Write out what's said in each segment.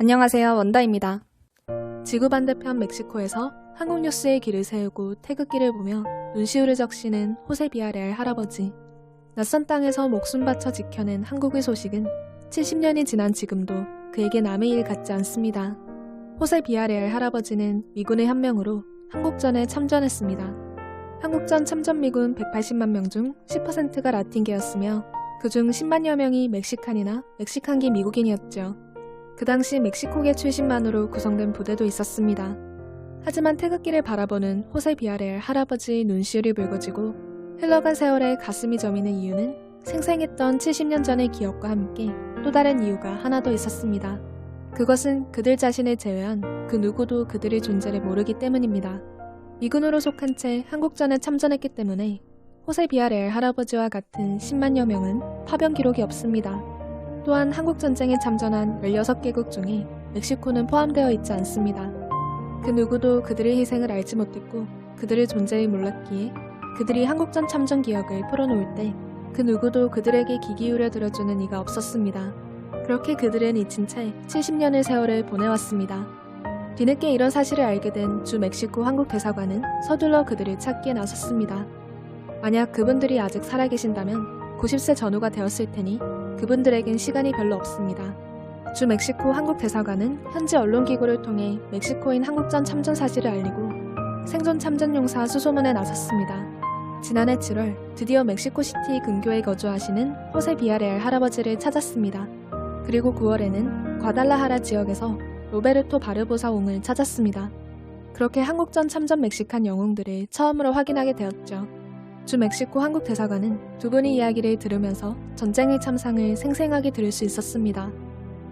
안녕하세요, 원다입니다. 지구 반대편 멕시코에서 한국 뉴스의 길을 세우고 태극기를 보며 눈시울을 적시는 호세 비아레알 할아버지. 낯선 땅에서 목숨 바쳐 지켜낸 한국의 소식은 70년이 지난 지금도 그에게 남의 일 같지 않습니다. 호세 비아레알 할아버지는 미군의 한 명으로 한국전에 참전했습니다. 한국전 참전 미군 180만 명 중 10%가 라틴계였으며 그중 10만여 명이 멕시칸이나 멕시칸계 미국인이었죠. 그 당시 멕시코계 출신만으로 구성된 부대도 있었습니다. 하지만 태극기를 바라보는 호세 비아레알 할아버지의 눈시울이 붉어지고 흘러간 세월에 가슴이 저미는 이유는 생생했던 70년 전의 기억과 함께 또 다른 이유가 하나 더 있었습니다. 그것은 그들 자신을 제외한 그 누구도 그들의 존재를 모르기 때문입니다. 미군으로 속한 채 한국전에 참전했기 때문에 호세 비아레알 할아버지와 같은 10만여 명은 파병 기록이 없습니다. 또한 한국전쟁에 참전한 16개국 중에 멕시코는 포함되어 있지 않습니다. 그 누구도 그들의 희생을 알지 못했고 그들의 존재를 몰랐기에 그들이 한국전 참전 기억을 풀어놓을 때 그 누구도 그들에게 귀 기울여 들어주는 이가 없었습니다. 그렇게 그들은 잊힌 채 70년의 세월을 보내왔습니다. 뒤늦게 이런 사실을 알게 된 주 멕시코 한국 대사관은 서둘러 그들을 찾기에 나섰습니다. 만약 그분들이 아직 살아계신다면 90세 전후가 되었을 테니 그분들에겐 시간이 별로 없습니다. 주 멕시코 한국 대사관은 현지 언론기구를 통해 멕시코인 한국전 참전 사실을 알리고 생존 참전용사 수소문에 나섰습니다. 지난해 7월 드디어 멕시코시티 근교에 거주하시는 호세 비아레알 할아버지를 찾았습니다. 그리고 9월에는 과달라하라 지역에서 로베르토 바르보사 옹을 찾았습니다. 그렇게 한국전 참전 멕시칸 영웅들을 처음으로 확인하게 되었죠. 주 멕시코 한국 대사관은 두 분의 이야기를 들으면서 전쟁의 참상을 생생하게 들을 수 있었습니다.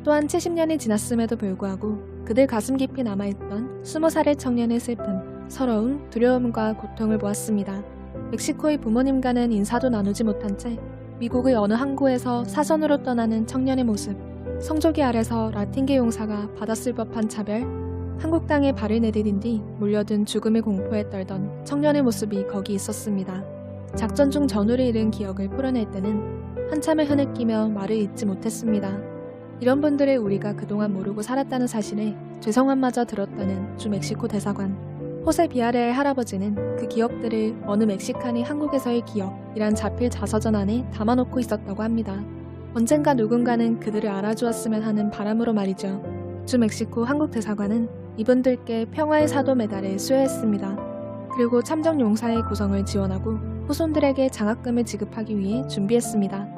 또한 70년이 지났음에도 불구하고 그들 가슴 깊이 남아있던 20살의 청년의 슬픔, 서러움, 두려움과 고통을 보았습니다. 멕시코의 부모님과는 인사도 나누지 못한 채 미국의 어느 항구에서 사선으로 떠나는 청년의 모습, 성조기 아래서 라틴계 용사가 받았을 법한 차별, 한국 땅에 발을 내디딘 뒤 몰려든 죽음의 공포에 떨던 청년의 모습이 거기 있었습니다. 작전 중 전우를 잃은 기억을 풀어낼 때는 한참을 흐느끼며 말을 잇지 못했습니다. 이런 분들을 우리가 그동안 모르고 살았다는 사실에 죄송함마저 들었다는 주 멕시코 대사관. 호세 비아레알 할아버지는 그 기억들을 어느 멕시칸이 한국에서의 기억이란 자필 자서전 안에 담아놓고 있었다고 합니다. 언젠가 누군가는 그들을 알아주었으면 하는 바람으로 말이죠. 주 멕시코 한국 대사관은 이분들께 평화의 사도 메달을 수여했습니다. 그리고 참전 용사의 구성을 지원하고 후손들에게 장학금을 지급하기 위해 준비했습니다.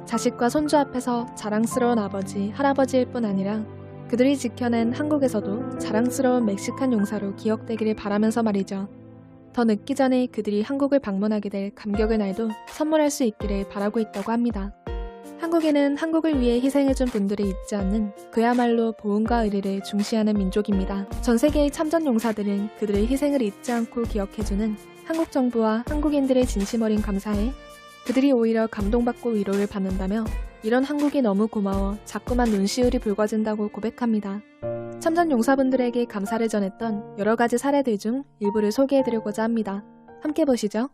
자식과 손주 앞에서 자랑스러운 아버지, 할아버지일 뿐 아니라 그들이 지켜낸 한국에서도 자랑스러운 멕시칸 용사로 기억되기를 바라면서 말이죠. 더 늦기 전에 그들이 한국을 방문하게 될 감격의 날도 선물할 수 있기를 바라고 있다고 합니다. 한국에는 한국을 위해 희생해준 분들을 잊지 않는 그야말로 보온과 의리를 중시하는 민족입니다. 전 세계의 참전 용사들은 그들의 희생을 잊지 않고 기억해주는 한국 정부와 한국인들의 진심 어린 감사에 그들이 오히려 감동받고 위로를 받는다며 이런 한국이 너무 고마워 자꾸만 눈시울이 붉어진다고 고백합니다. 참전 용사분들에게 감사를 전했던 여러 가지 사례들 중 일부를 소개해드리고자 합니다. 함께 보시죠.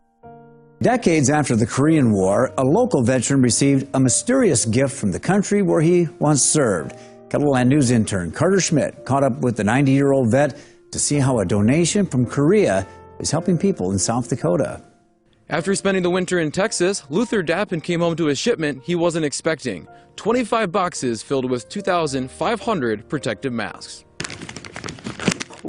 Decades after the Korean War, a local veteran received a mysterious gift from the country where he once served. KELOLAND News intern Carter Schmidt caught up with the 90-year-old vet to see how a donation from Korea is helping people in South Dakota. After spending the winter in Texas, Luther Dappin came home to a shipment he wasn't expecting. 25 boxes filled with 2,500 protective masks.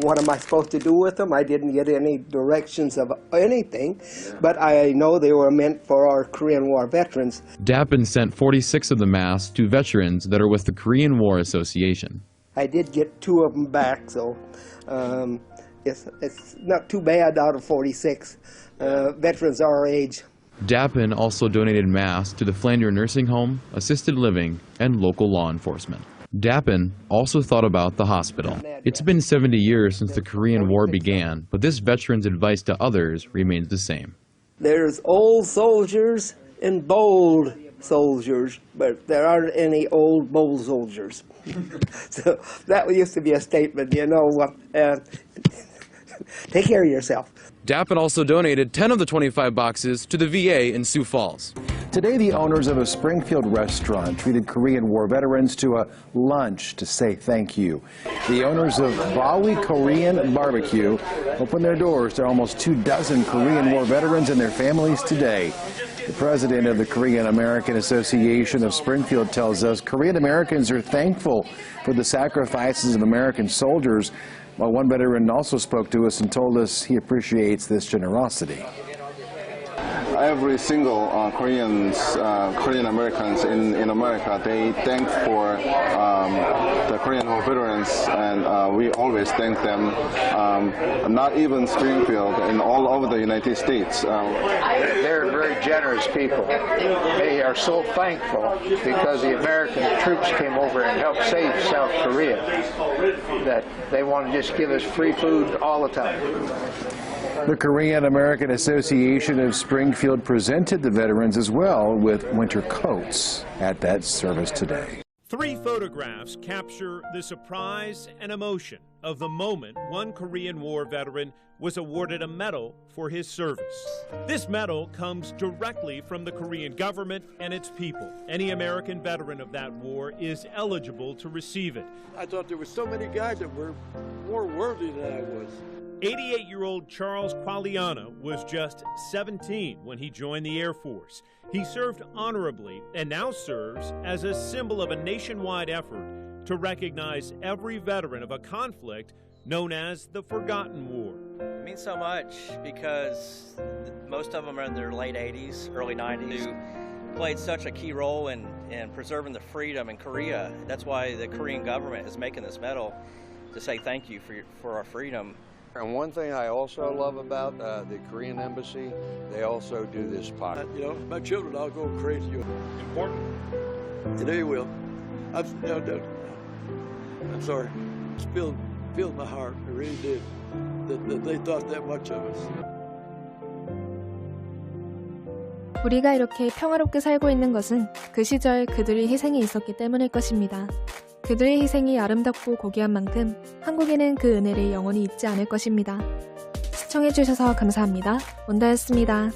What am I supposed to do with them? I didn't get any directions of anything, but I know they were meant for our Korean War veterans. Dappin sent 46 of the masks to veterans that are with the Korean War Association. I did get 2 of them back, so it's not too bad out of 46 veterans our age. Dappin also donated masks to the Flander Nursing Home, assisted living, and local law enforcement. Dappin also thought about the hospital. It's been 70 years since the Korean War began, but this veteran's advice to others remains the same. There's old soldiers and bold soldiers, but there aren't any old, bold soldiers. So that used to be a statement, you know, take care of yourself. Dappin also donated 10 of the 25 boxes to the VA in Sioux Falls. Today, the owners of a Springfield restaurant treated Korean War veterans to a lunch to say thank you. The owners of Bawi Korean Barbecue opened their doors to almost 24 Korean War veterans and their families today. The president of the Korean American Association of Springfield tells us Korean Americans are thankful for the sacrifices of American soldiers, while one veteran also spoke to us and told us he appreciates this generosity. Every single Korean Americans in America, they thank for the Korean War veterans, and we always thank them. Not even Springfield, and all over the United States. They're very generous people. They are so thankful because the American troops came over and helped save South Korea that they want to just give us free food all the time. The Korean American Association of Springfield presented the veterans as well with winter coats at that service today. 3 photographs capture the surprise and emotion of the moment one Korean War veteran was awarded a medal for his service. This medal comes directly from the Korean government and its people. Any American veteran of that war is eligible to receive it. I thought there were so many guys that were more worthy than I was. 88-year-old Charles Qualiano was just 17 when he joined the Air Force. He served honorably and now serves as a symbol of a nationwide effort to recognize every veteran of a conflict known as the Forgotten War. It means so much because most of them are in their late 80s, early 90s, who played such a key role in preserving the freedom in Korea. That's why the Korean government is making this medal to say thank you for our freedom. And one thing I also love about the Korean Embassy, they also do this pot. You know, my children all go crazy. Important. And they will. I'm sorry. It's filled my heart. It really did. That they thought that much of us. 우리가 이렇게 평화롭게 살고 있는 것은 그 시절 그들의 희생이 있었기 때문일 것입니다. 그들의 희생이 아름답고 고귀한 만큼 한국인은 그 은혜를 영원히 잊지 않을 것입니다. 시청해주셔서 감사합니다. 원다였습니다.